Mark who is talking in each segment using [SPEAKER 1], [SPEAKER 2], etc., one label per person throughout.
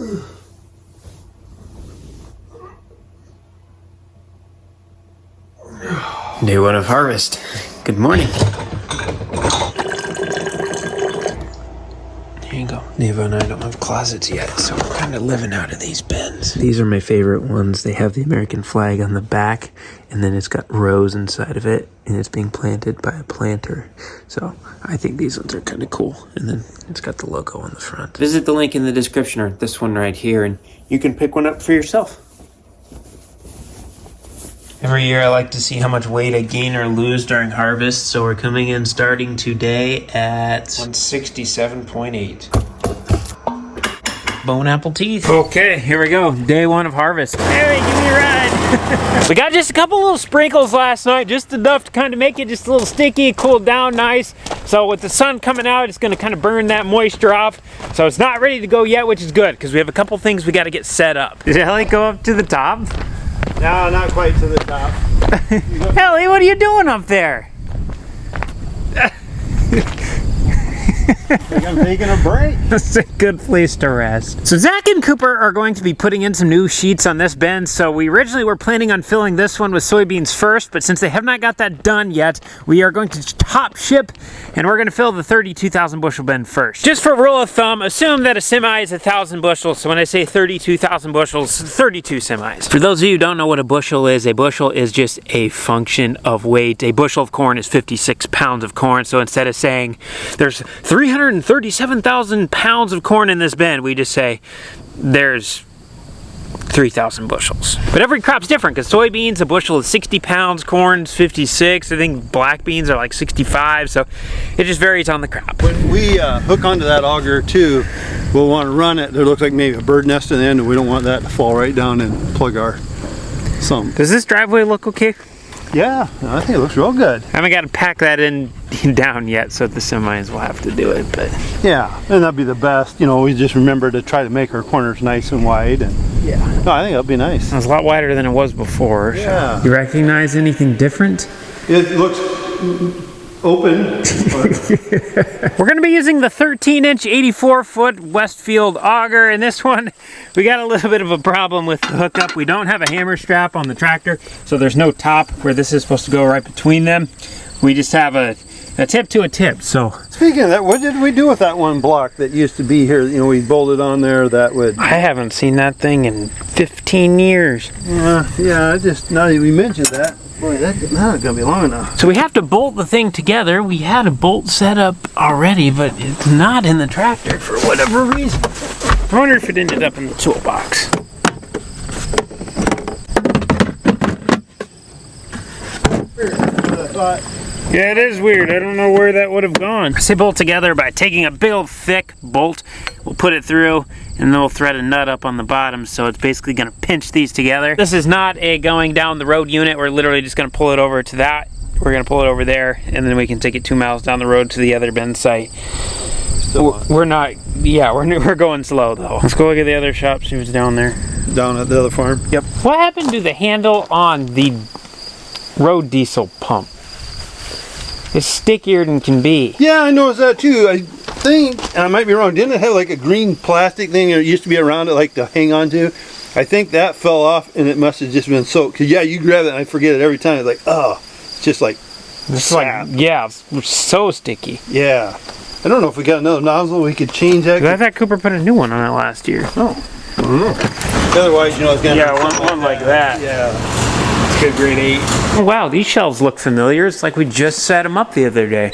[SPEAKER 1] Day one of harvest. Good morning. Here you go. Neva and I don't have closets yet, so we're kind of living out of these bins. These are my favorite ones. They have the American flag on the back, and then it's got rows inside of it, and it's being planted by a planter. So I think these ones are kind of cool. And then it's got the logo on the front. Visit the link in the description, or this one right here, and you can pick one up for yourself. Every year I like to see how much weight I gain or lose during harvest, so we're coming in starting today at 167.8. Bone apple teeth. Okay, here we go. Day one of harvest. Hey, give me a ride. We got just a couple little sprinkles last night, just enough to kind of make it just a little sticky, cool down nice. So with the sun coming out, it's going to kind of burn that moisture off. So it's not ready to go yet, which is good, because we have a couple things we got to get set up. Did Ellie go up to the top?
[SPEAKER 2] No, not quite to the top.
[SPEAKER 1] Ellie, what are you doing up there?
[SPEAKER 2] I'm taking a break.
[SPEAKER 1] That's a good place to rest. So Zach and Cooper are going to be putting in some new sheets on this bin. So we originally were planning on filling this one with soybeans first, but since they have not got that done yet, we are going to top ship, and we're going to fill the 32,000 bushel bin first. Just for rule of thumb, assume that a semi is 1,000 bushels. So when I say 32,000 bushels, 32 semis. For those of you who don't know what a bushel is just a function of weight. A bushel of corn is 56 pounds of corn. So instead of saying there's 337,000 pounds of corn in this bin, we just say there's 3,000 bushels. But every crop's different, because soybeans, a bushel is 60 pounds, corn's 56, I think black beans are like 65, so it just varies on the crop.
[SPEAKER 2] When we hook onto that auger too, we'll want to run it. There looks like maybe a bird nest in the end, and we don't want that to fall right down and plug our sump.
[SPEAKER 1] Does this driveway look okay?
[SPEAKER 2] Yeah, I think it looks real good.
[SPEAKER 1] I haven't got to pack that in down yet, so the semis will have to do it, but
[SPEAKER 2] yeah, and that'd be the best. You know, we just remember to try to make our corners nice and wide, and
[SPEAKER 1] yeah,
[SPEAKER 2] no, I think that'll be nice.
[SPEAKER 1] It's a lot wider than it was before.
[SPEAKER 2] Yeah.
[SPEAKER 1] So. You recognize anything different?
[SPEAKER 2] It looks open.
[SPEAKER 1] We're going to be using the 13-inch 84-foot Westfield auger. In this one, we got a little bit of a problem with the hookup. We don't have a hammer strap on the tractor, so there's no top where this is supposed to go right between them. We just have a tip to a tip. So
[SPEAKER 2] speaking of that, what did we do with that one block that used to be here? You know, we bolted on there. That would.
[SPEAKER 1] I haven't seen that thing in 15 years.
[SPEAKER 2] Yeah, just now that we mentioned that. Boy, that's not gonna be long enough.
[SPEAKER 1] So we have to bolt the thing together. We had a bolt set up already, but it's not in the tractor for whatever reason. I wonder if it ended up in the toolbox. Yeah, it is weird. I don't know where that would have gone. I say bolt together by taking a big old thick bolt. We'll put it through, and then we'll thread a nut up on the bottom, so it's basically going to pinch these together. This is not a going down the road unit. We're literally just going to pull it over to that. We're going to pull it over there, and then we can take it 2 miles down the road to the other bin site. We're not, yeah, we're going slow though. Let's go look at the other shop, see what's down there.
[SPEAKER 2] Down at the other farm?
[SPEAKER 1] Yep. What happened to the handle on the road diesel pump? It's stickier than can be.
[SPEAKER 2] Yeah, I noticed that too. I think, and I might be wrong, didn't it have like a green plastic thing that used to be around it like to hang on to? I think that fell off and it must have just been soaked. Cause yeah, you grab it and I forget it every time. It's like, oh, it's just like sap.
[SPEAKER 1] Yeah, it's so sticky.
[SPEAKER 2] Yeah. I don't know if we got another nozzle we could change that.
[SPEAKER 1] I thought Cooper put a new one on it last year.
[SPEAKER 2] Oh. I don't know. Otherwise, you know, it's gonna
[SPEAKER 1] one like that.
[SPEAKER 2] Yeah. Good grade 8.
[SPEAKER 1] Oh, wow, these shelves look familiar. It's like we just set them up the other day.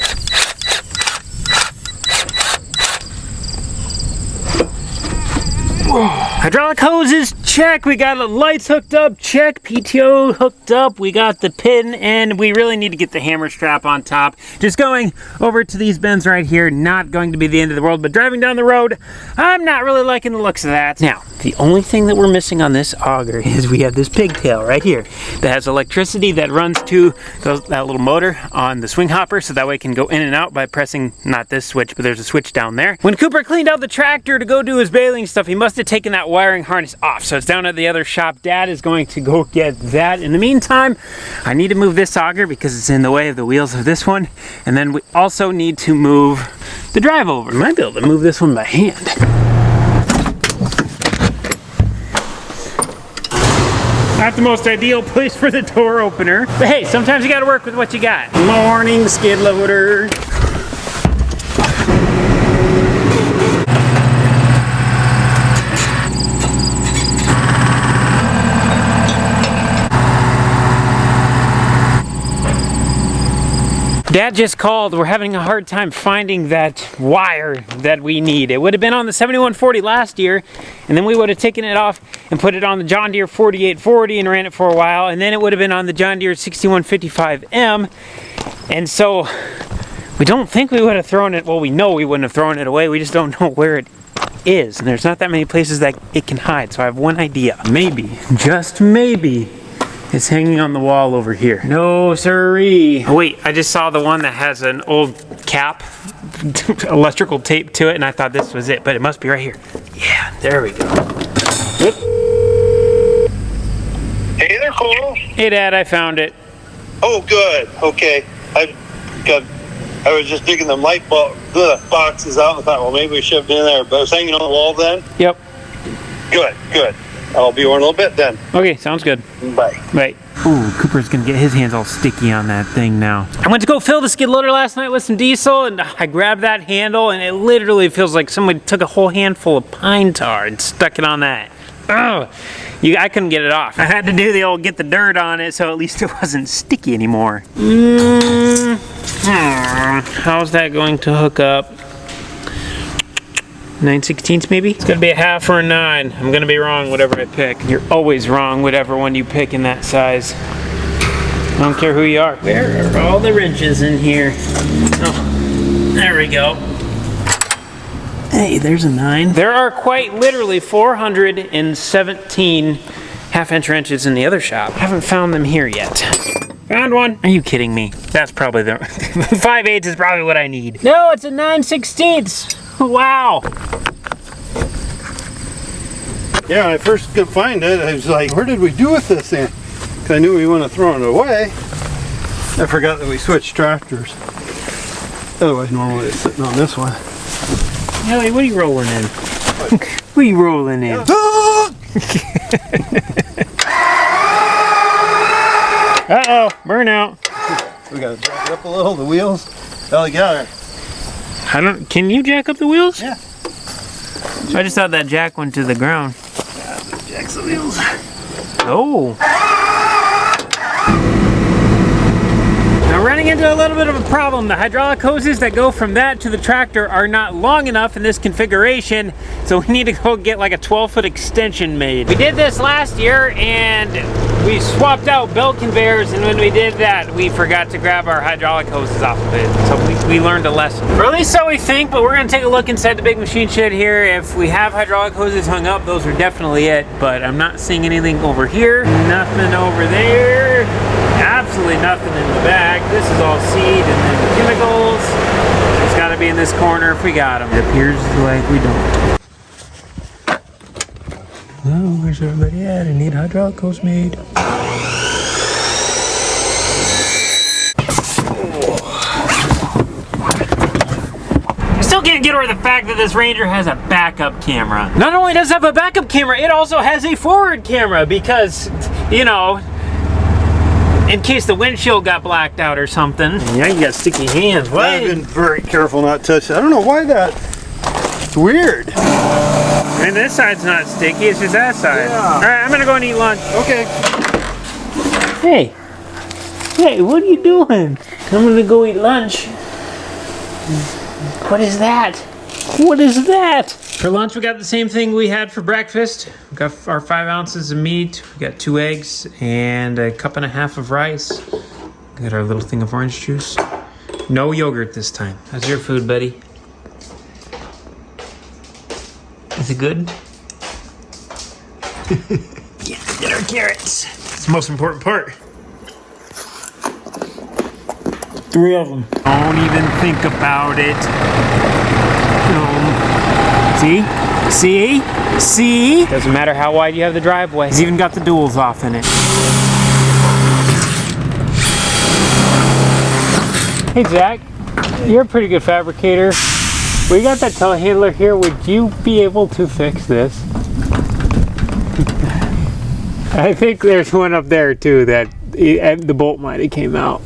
[SPEAKER 1] Hydraulic hoses, check. We got the lights hooked up, check. PTO hooked up. We got the pin, and we really need to get the hammer strap on top. Just going over to these bins right here, not going to be the end of the world, but driving down the road, I'm not really liking the looks of that. Now, the only thing that we're missing on this auger is we have this pigtail right here that has electricity that runs to that little motor on the swing hopper, so that way it can go in and out by pressing, not this switch, but there's a switch down there. When Cooper cleaned out the tractor to go do his baling stuff, he must have taken that wiring harness off, so it's down at the other shop. Dad is going to go get that. In the meantime, I need to move this auger because it's in the way of the wheels of this one, and then we also need to move the drive over. I might be able to move this one by hand. Not the most ideal place for the door opener. But hey, sometimes you gotta work with what you got. Morning, skid loader. Dad just called. We're having a hard time finding that wire that we need. It would have been on the 7140 last year, and then we would have taken it off and put it on the John Deere 4840 and ran it for a while, and then it would have been on the John Deere 6155M. And so we don't think we would have thrown it. Well, we know we wouldn't have thrown it away. We just don't know where it is. And there's not that many places that it can hide. So I have one idea. Maybe, just maybe, it's hanging on the wall over here. No siree. Oh wait, I just saw the one that has an old cap, electrical tape to it, and I thought this was it, but it must be right here. Yeah, there we go. Whoop.
[SPEAKER 2] Hey there, Cole.
[SPEAKER 1] Hey Dad, I found it.
[SPEAKER 2] Oh, good. Okay. I was just digging the light bulb, the boxes out and thought, well, maybe we should have been there, but it was hanging on the wall then?
[SPEAKER 1] Yep.
[SPEAKER 2] Good, good. I'll be over in a little bit then.
[SPEAKER 1] Okay, sounds good.
[SPEAKER 2] Bye.
[SPEAKER 1] Bye. Ooh, Cooper's gonna get his hands all sticky on that thing now. I went to go fill the skid loader last night with some diesel, and I grabbed that handle, and it literally feels like somebody took a whole handful of pine tar and stuck it on that. Ugh. I couldn't get it off. I had to do the old get the dirt on it, so at least it wasn't sticky anymore. How's that going to hook up? 9/16 maybe? It's gonna be a half or a 9. I'm gonna be wrong whatever I pick. You're always wrong whatever one you pick in that size. I don't care who you are. Where are all the wrenches in here? Oh, there we go. Hey, there's a 9. There are quite literally 417 half-inch wrenches in the other shop. I haven't found them here yet. Found one. Are you kidding me? That's probably the 5/8 is probably what I need. No, it's a 9/16. Wow.
[SPEAKER 2] Yeah, when I first could find it, I was like, where did we do with this thing? Because I knew we wouldn't have thrown it away. I forgot that we switched tractors. Otherwise, normally it's sitting on this one.
[SPEAKER 1] Ellie, what are you rolling in? What are you rolling in? Uh-oh, burnout.
[SPEAKER 2] We gotta jack it up a little, the wheels. Ellie got her.
[SPEAKER 1] Can you jack up the wheels?
[SPEAKER 2] Yeah.
[SPEAKER 1] I just thought that jack went to the ground.
[SPEAKER 2] Yeah, jacks the wheels.
[SPEAKER 1] Oh. Now running into a little bit of a problem. The hydraulic hoses that go from that to the tractor are not long enough in this configuration, so we need to go get like a 12-foot extension made. We did this last year and we swapped out belt conveyors, and when we did that, we forgot to grab our hydraulic hoses off of it. So we learned a lesson. Or at least so we think, but we're gonna take a look inside the big machine shed here. If we have hydraulic hoses hung up, those are definitely it, but I'm not seeing anything over here. Nothing over there. Absolutely nothing in the back. This is all seed and then chemicals. It's gotta be in this corner if we got them. It appears like we don't. Oh, where's everybody at? I need hydraulic hose made. I still can't get over the fact that this Ranger has a backup camera. Not only does it have a backup camera, it also has a forward camera because, you know, in case the windshield got blacked out or something. Yeah, you got sticky hands. What?
[SPEAKER 2] I've been very careful not to touch it. I don't know why that. It's weird.
[SPEAKER 1] I mean, this side's not sticky, it's just that side.
[SPEAKER 2] Yeah.
[SPEAKER 1] All right, I'm gonna go and eat lunch.
[SPEAKER 2] Okay.
[SPEAKER 1] Hey, what are you doing? I'm gonna go eat lunch. What is that? What is that? For lunch, we got the same thing we had for breakfast. We got our 5 ounces of meat, we got 2 eggs, and a cup and a half of rice. We got our little thing of orange juice. No yogurt this time. How's your food, buddy? Is it good? Yeah, get our carrots. It's the most important part. 3 of them. Don't even think about it. See? See? See? Doesn't matter how wide you have the driveway. He's even got the duals off in it. Hey Zach, you're a pretty good fabricator. We got that telehandler here. Would you be able to fix this? I think there's one up there too that the bolt might have came out.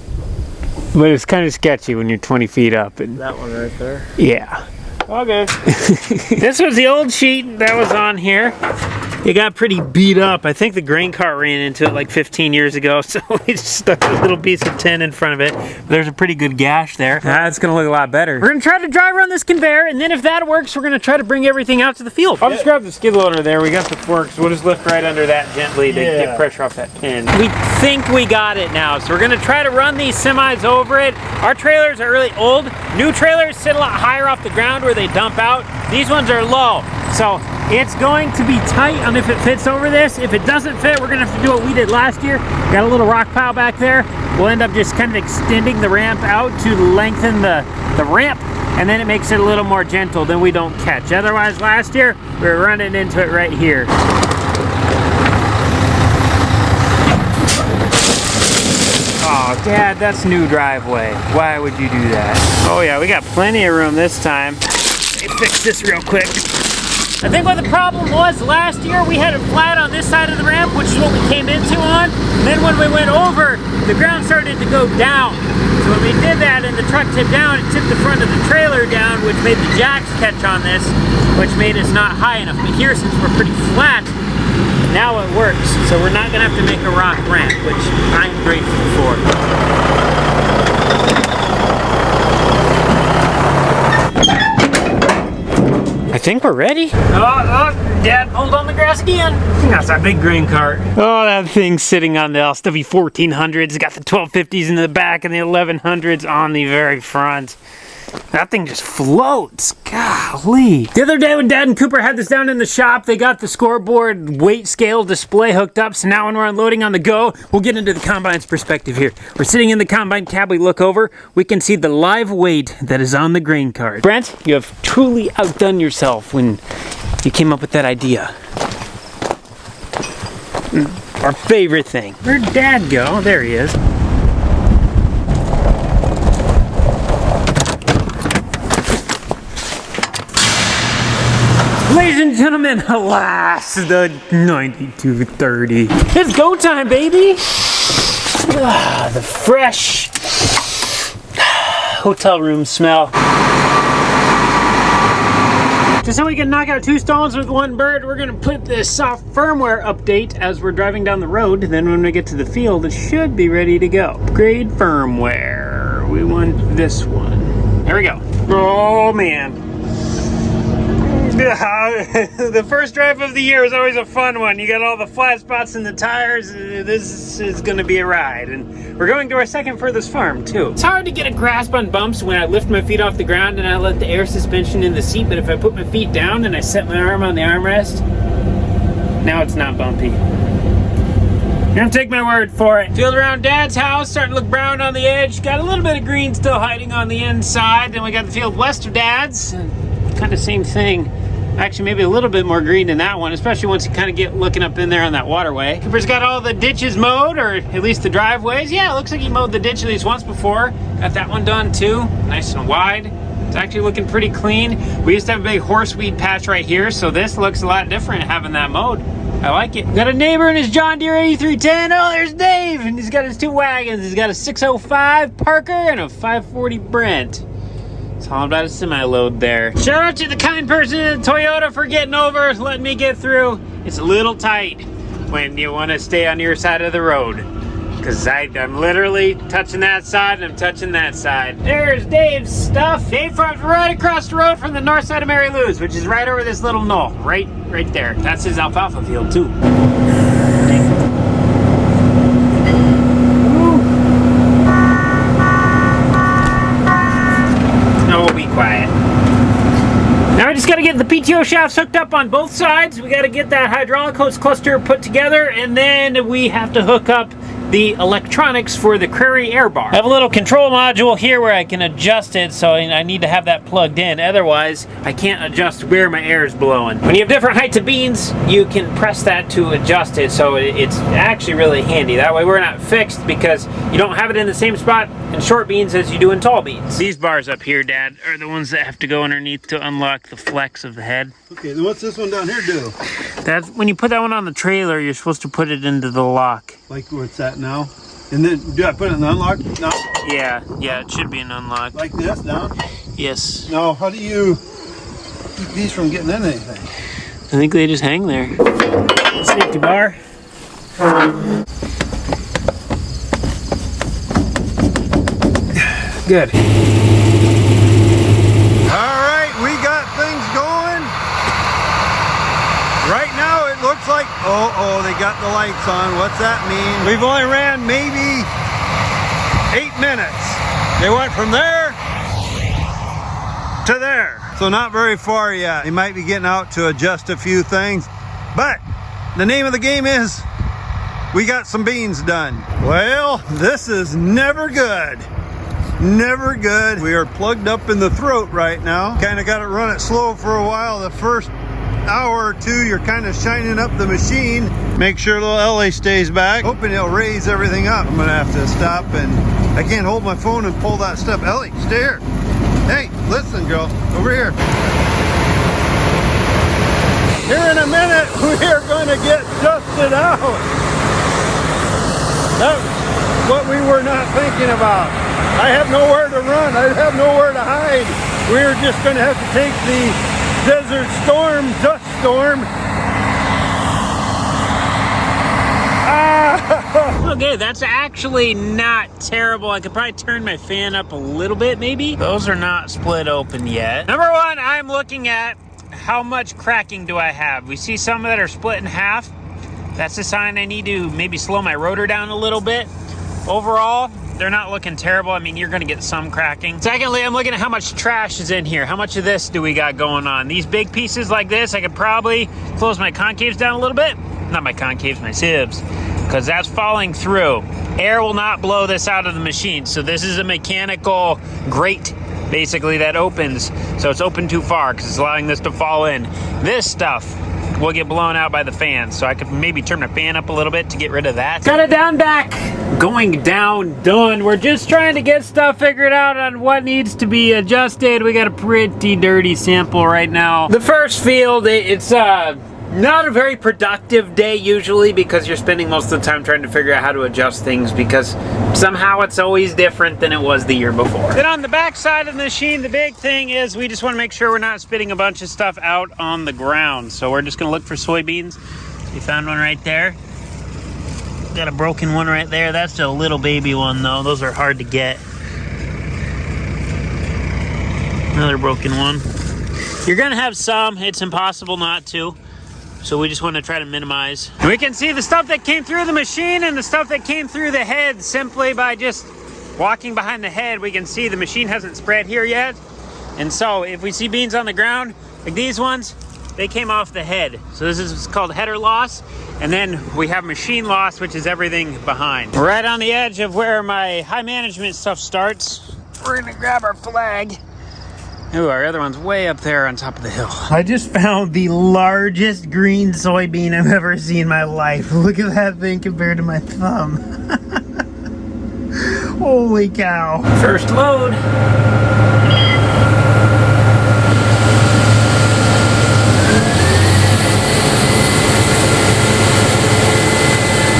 [SPEAKER 1] But it's kind of sketchy when you're 20 feet up. And
[SPEAKER 3] That one right there.
[SPEAKER 1] yeah.
[SPEAKER 3] Okay.
[SPEAKER 1] This was the old sheet that was on here. It got pretty beat up. I think the grain cart ran into it like 15 years ago, so we just stuck a little piece of tin in front of it. There's a pretty good gash there. That's gonna look a lot better. We're gonna try to drive around this conveyor, and then if that works, we're gonna try to bring everything out to the field. I'll just grab the skid loader there. We got the forks. We'll just lift right under that gently to get pressure off that pin. We think we got it now, so we're gonna try to run these semis over it. Our trailers are really old. New trailers sit a lot higher off the ground where they dump out. These ones are low, so it's going to be tight on if it fits over this. If it doesn't fit, we're gonna have to do what we did last year. Got a little rock pile back there. We'll end up just kind of extending the ramp out to lengthen the ramp, and then it makes it a little more gentle, then we don't catch. Otherwise, last year, we were running into it right here. Oh, Dad, that's new driveway. Why would you do that? Oh yeah, we got plenty of room this time. Let me fix this real quick. I think what the problem was last year, we had it flat on this side of the ramp, which is what we came into on. And then when we went over, the ground started to go down. So when we did that and the truck tipped down, it tipped the front of the trailer down, which made the jacks catch on this, which made us not high enough. But here, since we're pretty flat, now it works. So we're not gonna have to make a rock ramp, which I'm grateful for. I think we're ready. Oh, Dad, hold on the grass again. That's our big grain cart. Oh, that thing's sitting on the LSW 1400s. It's got the 1250s in the back and the 1100s on the very front. That thing just floats. Golly. The other day when Dad and Cooper had this down in the shop, they got the scoreboard weight scale display hooked up. So now when we're unloading on the go, we'll get into the combine's perspective here. We're sitting in the combine cab, we look over, we can see the live weight that is on the grain cart. Brent, you have truly outdone yourself when you came up with that idea. Our favorite thing. Where'd Dad go? There he is. Ladies and gentlemen, alas, the 9230. It's go time, baby! The fresh hotel room smell. Just so we can knock out 2 stones with 1 bird, we're gonna put this soft firmware update as we're driving down the road. Then when we get to the field, it should be ready to go. Upgrade firmware. We want this one. There we go. Oh man. The first drive of the year is always a fun one. You got all the flat spots in the tires. This is gonna be a ride. And we're going to our second furthest farm too. It's hard to get a grasp on bumps when I lift my feet off the ground and I let the air suspension in the seat, but if I put my feet down and I set my arm on the armrest, now it's not bumpy. You're gonna take my word for it. Field around Dad's house, starting to look brown on the edge. Got a little bit of green still hiding on the inside. Then we got the field west of Dad's. Kind of same thing. Actually, maybe a little bit more green than that one, especially once you kind of get looking up in there on that waterway. Cooper's got all the ditches mowed, or at least the driveways. Yeah, it looks like he mowed the ditch at least once before. Got that one done too, nice and wide. It's actually looking pretty clean. We used to have a big horseweed patch right here, so this looks a lot different having that mowed. I like it. Got a neighbor in his John Deere 8310. Oh, there's Dave, and he's got his 2 wagons. He's got a 605 Parker and a 540 Brent. It's all about a semi-load there. Shout out to the kind person in Toyota for getting over, letting me get through. It's a little tight when you want to stay on your side of the road. Because I'm literally touching that side and I'm touching that side. There's Dave's stuff. Dave farms right across the road from the north side of Mary Lou's, which is right over this little knoll. Right there. That's his alfalfa field too. Quiet. Now we just got to get the PTO shafts hooked up on both sides. We got to get that hydraulic hose cluster put together, and then we have to hook up the electronics for the Crary air bar. I have a little control module here where I can adjust it, so I need to have that plugged in. Otherwise, I can't adjust where my air is blowing. When you have different heights of beans, you can press that to adjust it, so it's actually really handy. That way we're not fixed because you don't have it in the same spot in short beans as you do in tall beans. These bars up here, Dad, are the ones that have to go underneath to unlock the flex of the head.
[SPEAKER 2] Okay, then what's this one down here do?
[SPEAKER 1] That's when you put that one on the trailer, you're supposed to put it into the lock.
[SPEAKER 2] Like where it's at now? And then, do I put it in the unlock? No.
[SPEAKER 1] Yeah, it should be an unlock.
[SPEAKER 2] Like this, down?
[SPEAKER 1] Yes.
[SPEAKER 2] No, how do you keep these from getting in anything?
[SPEAKER 1] I think they just hang there. Safety bar. Good.
[SPEAKER 2] Alright, we got things going. Right now it looks like, they got the lights on. What's that mean? We've only ran maybe 8 minutes. They went from there to there. So not very far yet. They might be getting out to adjust a few things. But the name of the game is we got some beans done. Well, this is never good. Never good. We are plugged up in the throat right now. Kind of got to run it slow for a while. The first hour or two, you're kind of shining up the machine. Make sure little Ellie stays back. Hoping it'll raise everything up. I'm gonna have to stop, and I can't hold my phone and pull that stuff. Ellie, stay here. Hey, listen, girl, over here. Here in a minute, we are gonna get dusted out. That's what we were not thinking about. I have nowhere to run. I have nowhere to hide. We're just going to have to take the desert storm, dust storm.
[SPEAKER 1] Okay, that's actually not terrible. I could probably turn my fan up a little bit, maybe. Those are not split open yet. Number one, I'm looking at how much cracking do I have. We see some that are split in half. That's a sign I need to maybe slow my rotor down a little bit. Overall, they're not looking terrible. I mean, you're gonna get some cracking. Secondly, I'm looking at how much trash is in here. How much of this do we got going on? These big pieces like this, I could probably close my concaves down a little bit. Not my concaves, my sieves, because that's falling through. Air will not blow this out of the machine. So this is a mechanical grate, basically, that opens. So it's open too far because it's allowing this to fall in. This stuff will get blown out by the fan. So I could maybe turn my fan up a little bit to get rid of that. Got it down back. Going down, done. We're just trying to get stuff figured out on what needs to be adjusted. We got a pretty dirty sample right now. The first field, it's not a very productive day usually because you're spending most of the time trying to figure out how to adjust things because somehow it's always different than it was the year before. Then on the back side of the machine, the big thing is we just want to make sure we're not spitting a bunch of stuff out on the ground. So we're just going to look for soybeans. We found one right there. Got a broken one right there. That's a little baby one though. Those are hard to get. Another broken one. You're gonna have some. It's impossible not to. So we just want to try to minimize. We can see the stuff that came through the machine and the stuff that came through the head simply by just walking behind the head. We can see the machine hasn't spread here yet. And so if we see beans on the ground, like these ones, they came off the head. So this is called header loss. And then we have machine loss, which is everything behind. Right on the edge of where my high management stuff starts, we're gonna grab our flag. Ooh, our other one's way up there on top of the hill. I just found the largest green soybean I've ever seen in my life. Look at that thing compared to my thumb. Holy cow. First load.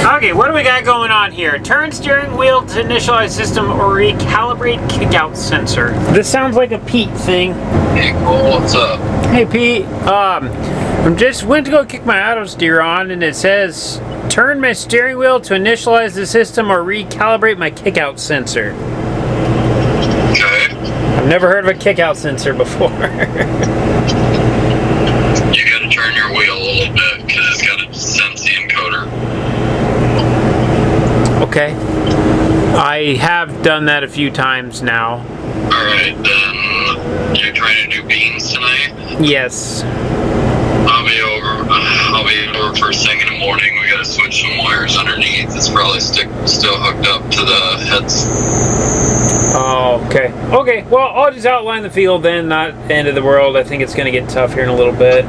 [SPEAKER 1] Okay, what do we got going on here? Turn steering wheel to initialize system or recalibrate kickout sensor. This sounds like a Pete thing.
[SPEAKER 3] Hey, Cole, what's up?
[SPEAKER 1] Hey, Pete. I just went to go kick my auto steer on, and it says, turn my steering wheel to initialize the system or recalibrate my kickout sensor.
[SPEAKER 3] Okay.
[SPEAKER 1] I've never heard of a kickout sensor before.
[SPEAKER 3] You gotta turn your wheel a little bit, because it's gotta sense the encoder.
[SPEAKER 1] Okay. I have done that a few times now.
[SPEAKER 3] Alright, then you're trying to do beans tonight?
[SPEAKER 1] Yes.
[SPEAKER 3] I'll be over first thing in the morning. We gotta switch some wires underneath. It's probably probably still hooked up to the heads.
[SPEAKER 1] Oh, okay. Okay, well, I'll just outline the field then, not the end of the world. I think it's going to get tough here in a little bit.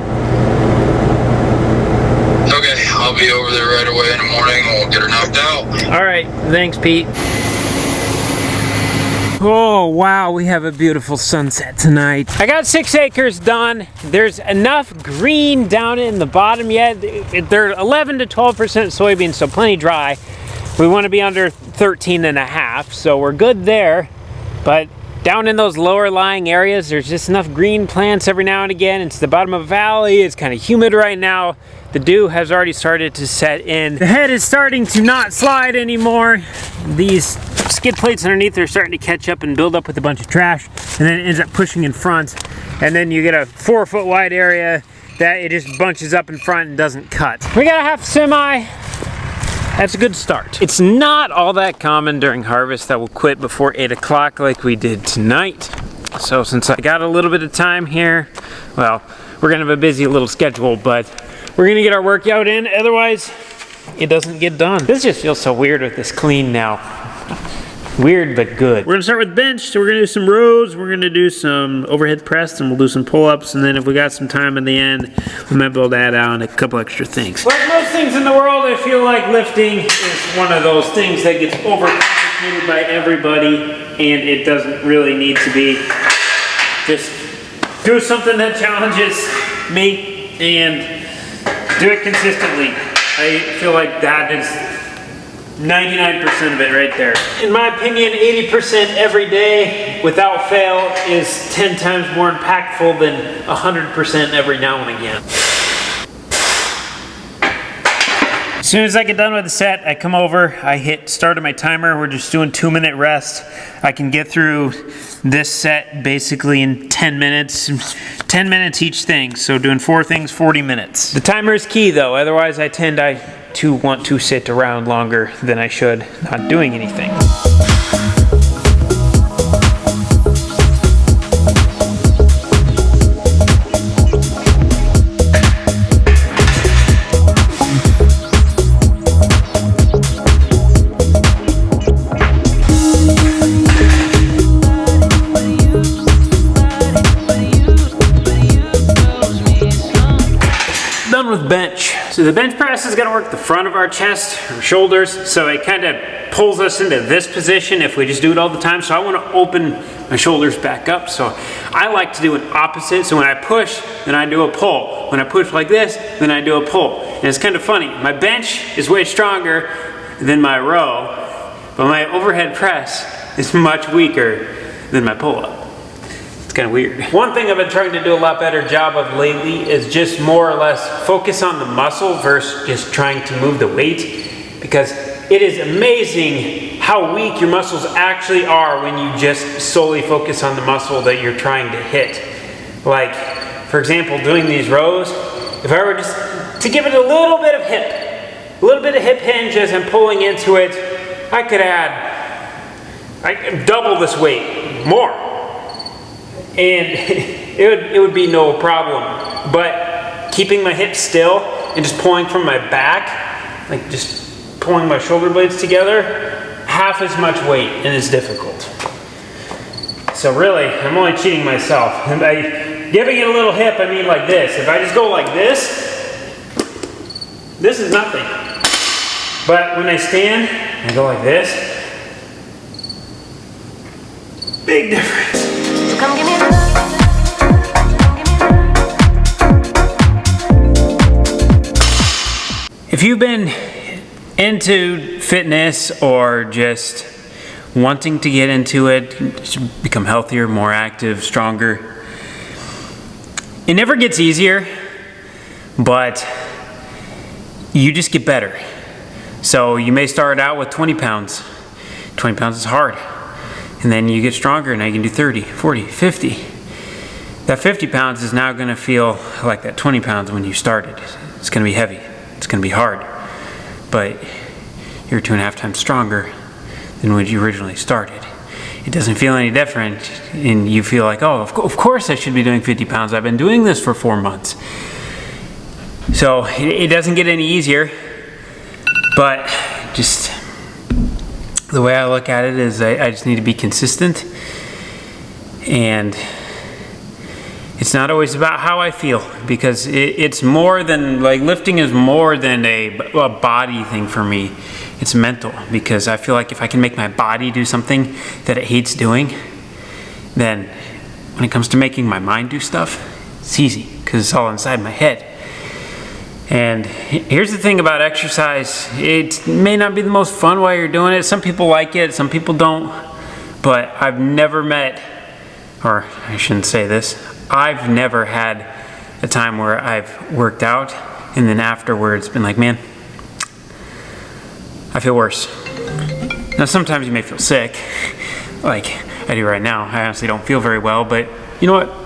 [SPEAKER 3] Okay, I'll be over there right away in the morning and we'll get her knocked out.
[SPEAKER 1] All right, thanks, Pete. Oh, wow, we have a beautiful sunset tonight. I got 6 acres done. There's enough green down in the bottom yet. They're 11 to 12% soybeans, so plenty dry. We want to be under 13.5, so we're good there. But down in those lower lying areas, there's just enough green plants every now and again. It's the bottom of a valley. It's kind of humid right now. The dew has already started to set in. The head is starting to not slide anymore. These skid plates underneath are starting to catch up and build up with a bunch of trash, and then it ends up pushing in front. And then you get a 4-foot wide area that it just bunches up in front and doesn't cut. We got a half semi. That's a good start. It's not all that common during harvest that we'll quit before 8 o'clock like we did tonight. So since I got a little bit of time here, well, we're gonna have a busy little schedule, but we're gonna get our workout in, otherwise it doesn't get done. This just feels so weird with this clean now. Weird, but good. We're gonna start with bench, so we're gonna do some rows, we're gonna do some overhead press, and we'll do some pull-ups, and then if we got some time in the end, we might be able to add on a couple extra things. Like most things in the world, I feel like lifting is one of those things that gets overcomplicated by everybody, and it doesn't really need to be. Just do something that challenges me, and do it consistently. I feel like that is 99% of it right there. In my opinion, 80% every day without fail is 10 times more impactful than 100% every now and again. As soon as I get done with the set, I come over, I hit start of my timer. We're just doing 2-minute rest. I can get through this set basically in 10 minutes. 10 minutes each thing, so doing 4 things, 40 minutes. The timer is key though, otherwise I tend to want to sit around longer than I should, not doing anything. Done with bench. So the bench press is going to work the front of our chest or shoulders, so it kind of pulls us into this position if we just do it all the time. So I want to open my shoulders back up. So I like to do an opposite. So when I push, then I do a pull. When I push like this, then I do a pull. And it's kind of funny. My bench is way stronger than my row, but my overhead press is much weaker than my pull-up. It's kind of weird. One thing I've been trying to do a lot better job of lately is just more or less focus on the muscle versus just trying to move the weight, because it is amazing how weak your muscles actually are when you just solely focus on the muscle that you're trying to hit. Like, for example, doing these rows, if I were just to give it a little bit of hip hinge as I'm pulling into it, I could double this weight, more. And it would be no problem. But keeping my hips still and just pulling from my back, like just pulling my shoulder blades together, half as much weight, and it's difficult. So really, I'm only cheating myself. And by giving it a little hip, I mean like this. If I just go like this is nothing. But when I stand, I go like this, big difference.
[SPEAKER 4] So come give me love.
[SPEAKER 1] If you've been into fitness or just wanting to get into it, to become healthier, more active, stronger, it never gets easier, but you just get better. So you may start out with 20 pounds. 20 pounds is hard. And then you get stronger, now you can do 30, 40, 50. That 50 pounds is now gonna feel like that 20 pounds when you started. It's gonna be heavy, it's gonna be hard, but you're 2.5 times stronger than when you originally started. It doesn't feel any different, and you feel like, oh, of course I should be doing 50 pounds. I've been doing this for 4 months. So it doesn't get any easier, but just The way I look at it is I just need to be consistent, and it's not always about how I feel, because it's more than, like, lifting is more than a body thing for me. It's mental, because I feel like if I can make my body do something that it hates doing, then when it comes to making my mind do stuff, it's easy, because it's all inside my head. And here's the thing about exercise, it may not be the most fun while you're doing it. Some people like it, some people don't. But I've never met, or I shouldn't say this, I've never had a time where I've worked out and then afterwards been like, man, I feel worse. Now sometimes you may feel sick, like I do right now. I honestly don't feel very well, but you know what?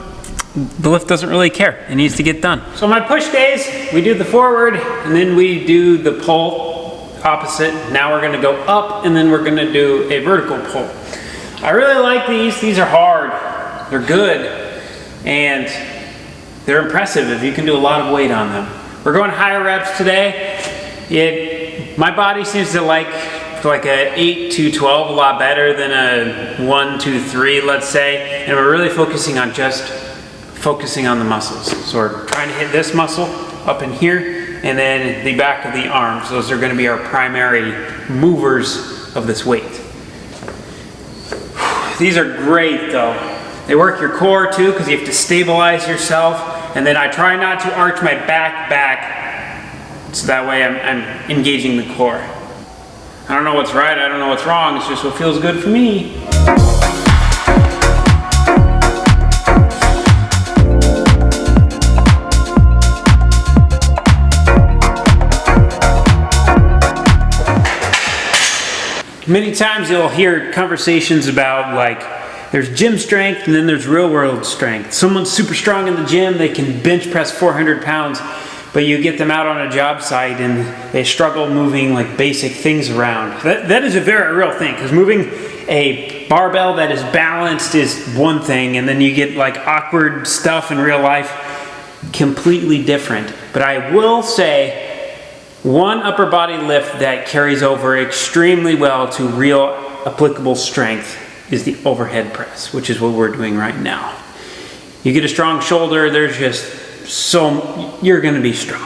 [SPEAKER 1] The lift doesn't really care. It needs to get done. So my push days, we do the forward and then we do the pull opposite. Now we're gonna go up and then we're gonna do a vertical pull. I really like these. These are hard. They're good. And they're impressive if you can do a lot of weight on them. We're going higher reps today. My body seems to like a 8 to 12 a lot better than a 1 to 3, let's say. And we're really focusing on the muscles. So we're trying to hit this muscle up in here and then the back of the arms. Those are going to be our primary movers of this weight. These are great though. They work your core too, because you have to stabilize yourself. And then I try not to arch my back, so that way I'm engaging the core. I don't know what's right, I don't know what's wrong, it's just what feels good for me. Many times you'll hear conversations about, like, there's gym strength and then there's real world strength. Someone's super strong in the gym, they can bench press 400 pounds, but you get them out on a job site and they struggle moving like basic things around. That is a very real thing, because moving a barbell that is balanced is one thing, and then you get like awkward stuff in real life, completely different. But I will say, one upper body lift that carries over extremely well to real applicable strength is the overhead press, which is what we're doing right now. You get a strong shoulder, there's just you're gonna be strong.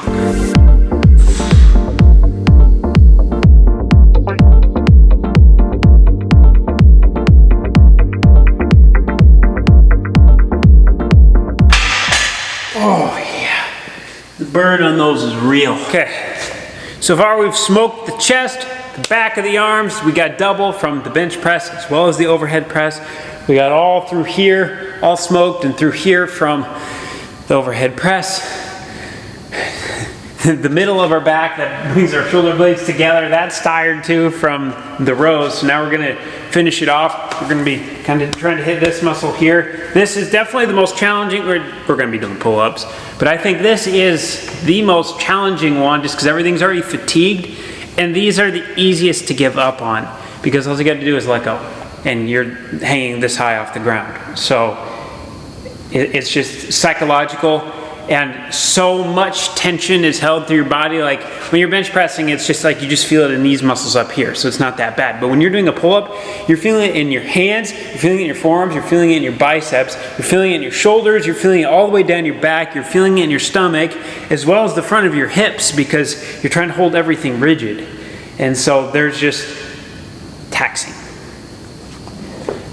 [SPEAKER 1] Oh yeah, the burn on those is real. Okay. So far we've smoked the chest, the back of the arms. We got double from the bench press as well as the overhead press. We got all through here, all smoked, and through here from the overhead press. The middle of our back that brings our shoulder blades together, that's tired too from the rows. So now we're gonna finish it off. We're gonna be kind of trying to hit this muscle here. This is definitely the most challenging. We're gonna be doing pull-ups, but I think this is the most challenging one just because everything's already fatigued, and these are the easiest to give up on because all you got to do is let go and you're hanging this high off the ground. So it's just psychological, and so much tension is held through your body. Like when you're bench pressing, it's just like you just feel it in these muscles up here, so it's not that bad. But when you're doing a pull-up, you're feeling it in your hands, you're feeling it in your forearms, you're feeling it in your biceps, you're feeling it in your shoulders, you're feeling it all the way down your back, you're feeling it in your stomach, as well as the front of your hips, because you're trying to hold everything rigid. And so there's just taxing.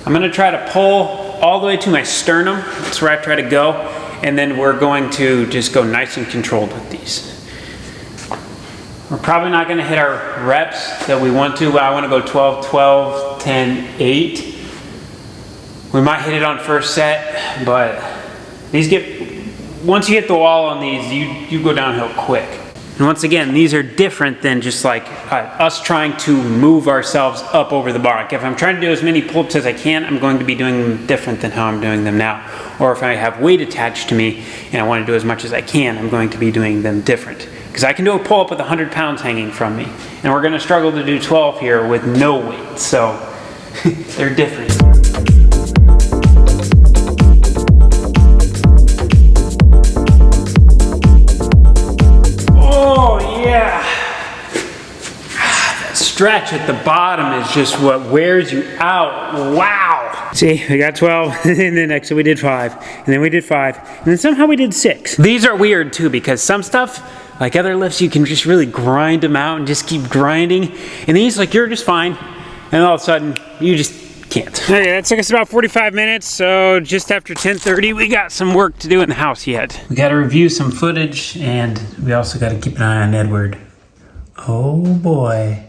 [SPEAKER 1] I'm gonna try to pull all the way to my sternum. That's where I try to go. And then we're going to just go nice and controlled with these. We're probably not gonna hit our reps that we want to. I wanna go 12, 12, 10, 8. We might hit it on first set, but these once you hit the wall on these, you go downhill quick. And once again, these are different than just like us trying to move ourselves up over the bar. Like if I'm trying to do as many pull-ups as I can, I'm going to be doing them different than how I'm doing them now. Or if I have weight attached to me and I want to do as much as I can, I'm going to be doing them different. Because I can do a pull-up with 100 pounds hanging from me. And we're going to struggle to do 12 here with no weight. So they're different. stretch at the bottom is just what wears you out. Wow. See, we got 12, and then next we did 5, and then we did 5, and then somehow we did 6. These are weird too, because some stuff, like other lifts, you can just really grind them out and just keep grinding. And these, like, you're just fine, and all of a sudden, you just can't. Okay, that took us about 45 minutes, so just after 10:30, we got some work to do in the house yet. We gotta review some footage, and we also gotta keep an eye on Edward. Oh boy.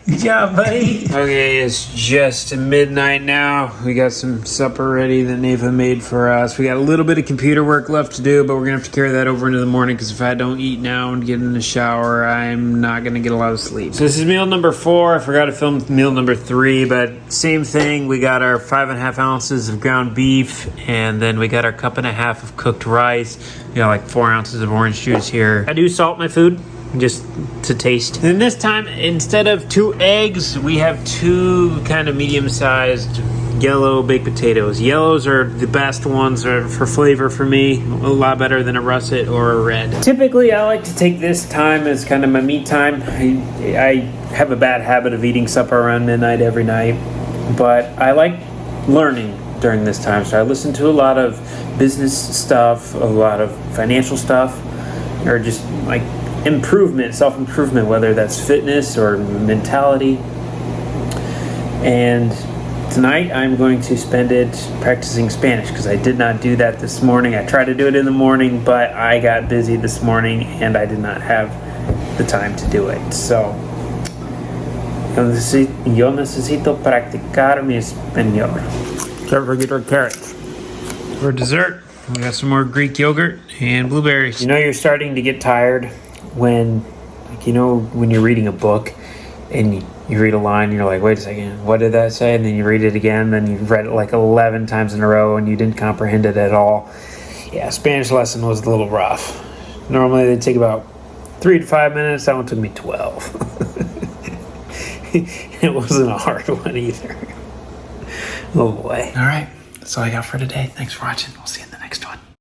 [SPEAKER 1] Good job, buddy. Okay, it's just midnight now. We got some supper ready that Neva made for us. We got a little bit of computer work left to do, but we're gonna have to carry that over into the morning because if I don't eat now and get in the shower, I'm not gonna get a lot of sleep. So this is meal number 4. I forgot to film meal number 3, but same thing. We got our 5.5 ounces of ground beef, and then we got our 1.5 cups of cooked rice. We got like 4 ounces of orange juice here. I do salt my food, just to taste. And this time, instead of 2 eggs, we have 2 kind of medium-sized yellow baked potatoes. Yellows are the best ones for flavor for me, a lot better than a russet or a red. Typically, I like to take this time as kind of my me time. I have a bad habit of eating supper around midnight every night, but I like learning during this time. So I listen to a lot of business stuff, a lot of financial stuff, or just like improvement, self-improvement, whether that's fitness or mentality. And tonight I'm going to spend it practicing Spanish because I did not do that this morning. I tried to do it in the morning, but I got busy this morning and I did not have the time to do it. So yo necesito practicar mi español. Don't forget our carrots. For dessert, we got some more Greek yogurt and blueberries. You know you're starting to get tired when, like, you know, when you're reading a book and you read a line and you're like, wait a second, what did that say? And then you read it again, then you've read it like 11 times in a row and you didn't comprehend it at all. Yeah, Spanish lesson was a little rough. Normally they take about 3 to 5 minutes. That one took me 12. It wasn't a hard one either. Oh boy. All right, that's all I got for today. Thanks for watching. We'll see you